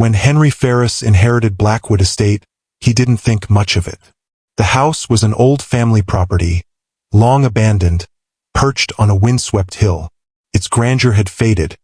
When Henry Ferris inherited Blackwood Estate, he didn't think much of it. The house was an old family property, long abandoned, perched on a windswept hill. Its grandeur had faded,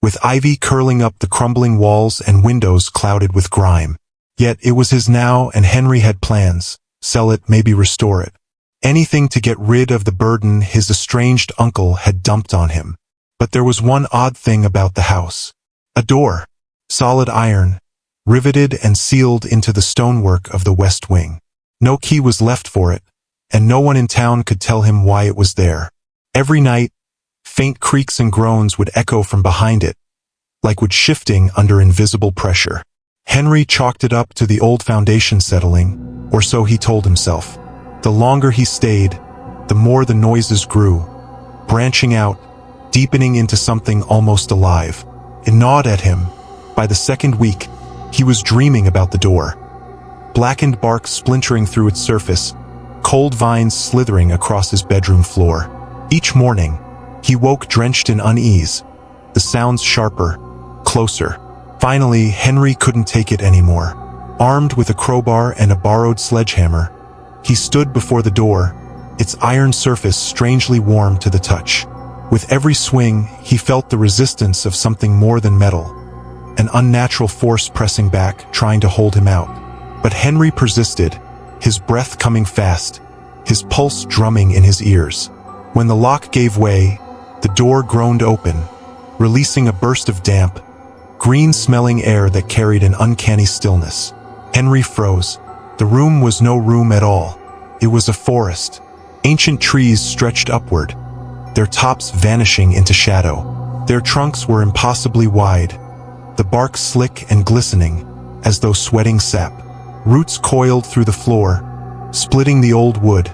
with ivy curling up the crumbling walls and windows clouded with grime. Yet it was his now, and Henry had plans: sell it, maybe restore it. Anything to get rid of the burden his estranged uncle had dumped on him. But there was one odd thing about the house. A door, solid iron, riveted and sealed into the stonework of the west wing. No key was left for it, and no one in town could tell him why it was there. Every night, faint creaks and groans would echo from behind it, like wood shifting under invisible pressure. Henry chalked it up to the old foundation settling, or so he told himself. The longer he stayed, the more the noises grew, branching out, deepening into something almost alive. It gnawed at him. By the second week, he was dreaming about the door. Blackened bark splintering through its surface, cold vines slithering across his bedroom floor. Each morning, he woke drenched in unease, the sounds sharper, closer. Finally, Henry couldn't take it anymore. Armed with a crowbar and a borrowed sledgehammer, he stood before the door, its iron surface strangely warm to the touch. With every swing, he felt the resistance of something more than metal, an unnatural force pressing back, trying to hold him out. But Henry persisted, his breath coming fast, his pulse drumming in his ears. When the lock gave way, the door groaned open, releasing a burst of damp, green-smelling air that carried an uncanny stillness. Henry froze. The room was no room at all. It was a forest. Ancient trees stretched upward, their tops vanishing into shadow. Their trunks were impossibly wide, the bark slick and glistening, as though sweating sap. Roots coiled through the floor, splitting the old wood,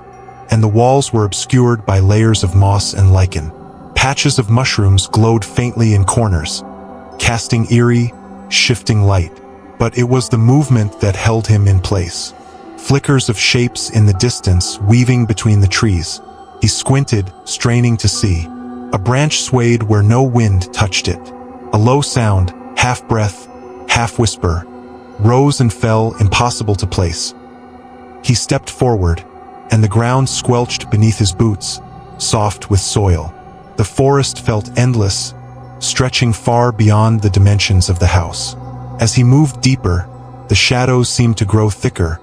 and the walls were obscured by layers of moss and lichen. Patches of mushrooms glowed faintly in corners, casting eerie, shifting light. But it was the movement that held him in place. Flickers of shapes in the distance weaving between the trees. He squinted, straining to see. A branch swayed where no wind touched it. A low sound, half breath, half whisper, rose and fell, impossible to place. He stepped forward, and the ground squelched beneath his boots, soft with soil. The forest felt endless, stretching far beyond the dimensions of the house. As he moved deeper, the shadows seemed to grow thicker,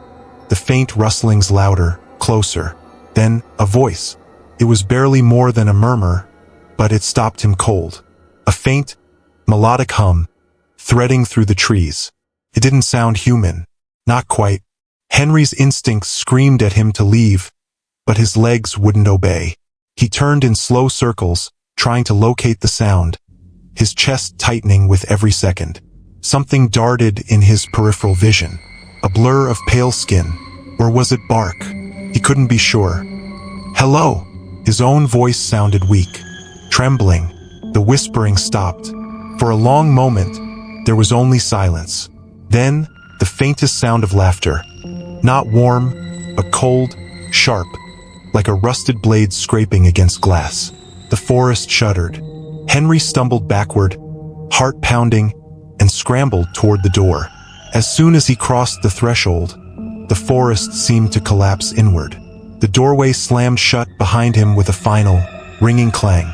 the faint rustlings louder, closer. Then, a voice. It was barely more than a murmur, but it stopped him cold. A faint, melodic hum, threading through the trees. It didn't sound human. Not quite. Henry's instincts screamed at him to leave, but his legs wouldn't obey. He turned in slow circles, trying to locate the sound, his chest tightening with every second. Something darted in his peripheral vision, a blur of pale skin. Or was it bark? He couldn't be sure. Hello? His own voice sounded weak, trembling. The whispering stopped. For a long moment, there was only silence. Then, the faintest sound of laughter. Not warm, but cold, sharp, like a rusted blade scraping against glass. The forest shuddered. Henry stumbled backward, heart pounding, and scrambled toward the door. As soon as he crossed the threshold, the forest seemed to collapse inward. The doorway slammed shut behind him with a final, ringing clang.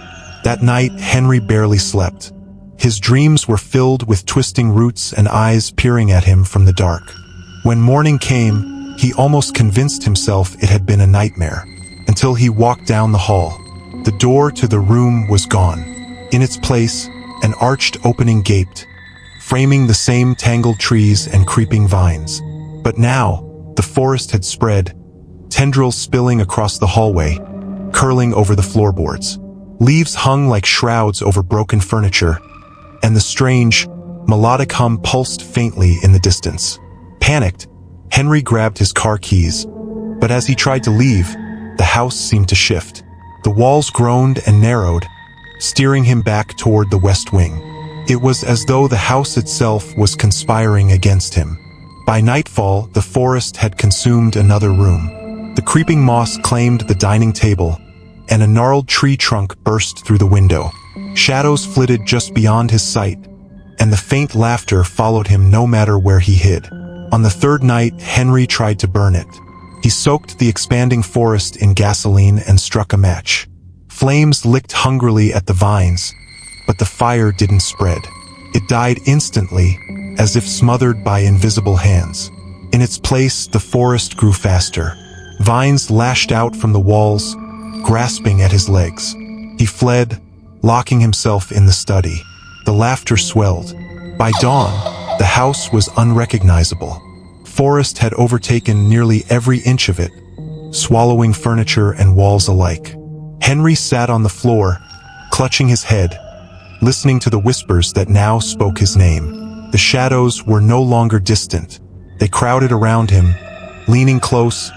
That night, Henry barely slept. His dreams were filled with twisting roots and eyes peering at him from the dark. When morning came, he almost convinced himself it had been a nightmare, until he walked down the hall. The door to the room was gone. In its place, an arched opening gaped, framing the same tangled trees and creeping vines. But now, the forest had spread, tendrils spilling across the hallway, curling over the floorboards. Leaves hung like shrouds over broken furniture, and the strange, melodic hum pulsed faintly in the distance. Panicked, Henry grabbed his car keys, but as he tried to leave, the house seemed to shift. The walls groaned and narrowed, steering him back toward the west wing. It was as though the house itself was conspiring against him. By nightfall, the forest had consumed another room. The creeping moss claimed the dining table, and a gnarled tree trunk burst through the window. Shadows flitted just beyond his sight, and the faint laughter followed him no matter where he hid. On the third night, Henry tried to burn it. He soaked the expanding forest in gasoline and struck a match. Flames licked hungrily at the vines, but the fire didn't spread. It died instantly, as if smothered by invisible hands. In its place, the forest grew faster. Vines lashed out from the walls, grasping at his legs. He fled, locking himself in the study. The laughter swelled. By dawn, the house was unrecognizable. Forest had overtaken nearly every inch of it, swallowing furniture and walls alike. Henry sat on the floor, clutching his head, listening to the whispers that now spoke his name. The shadows were no longer distant. They crowded around him, leaning close,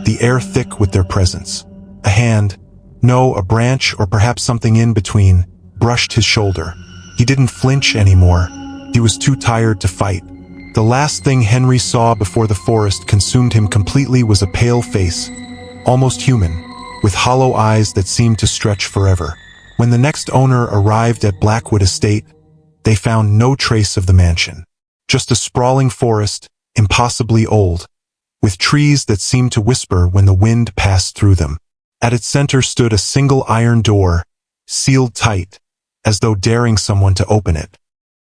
the air thick with their presence. A hand, no, a branch or perhaps something in between, brushed his shoulder. He didn't flinch anymore. He was too tired to fight. The last thing Henry saw before the forest consumed him completely was a pale face, almost human, with hollow eyes that seemed to stretch forever. When the next owner arrived at Blackwood Estate, they found no trace of the mansion. Just a sprawling forest, impossibly old, with trees that seemed to whisper when the wind passed through them. At its center stood a single iron door, sealed tight, as though daring someone to open it.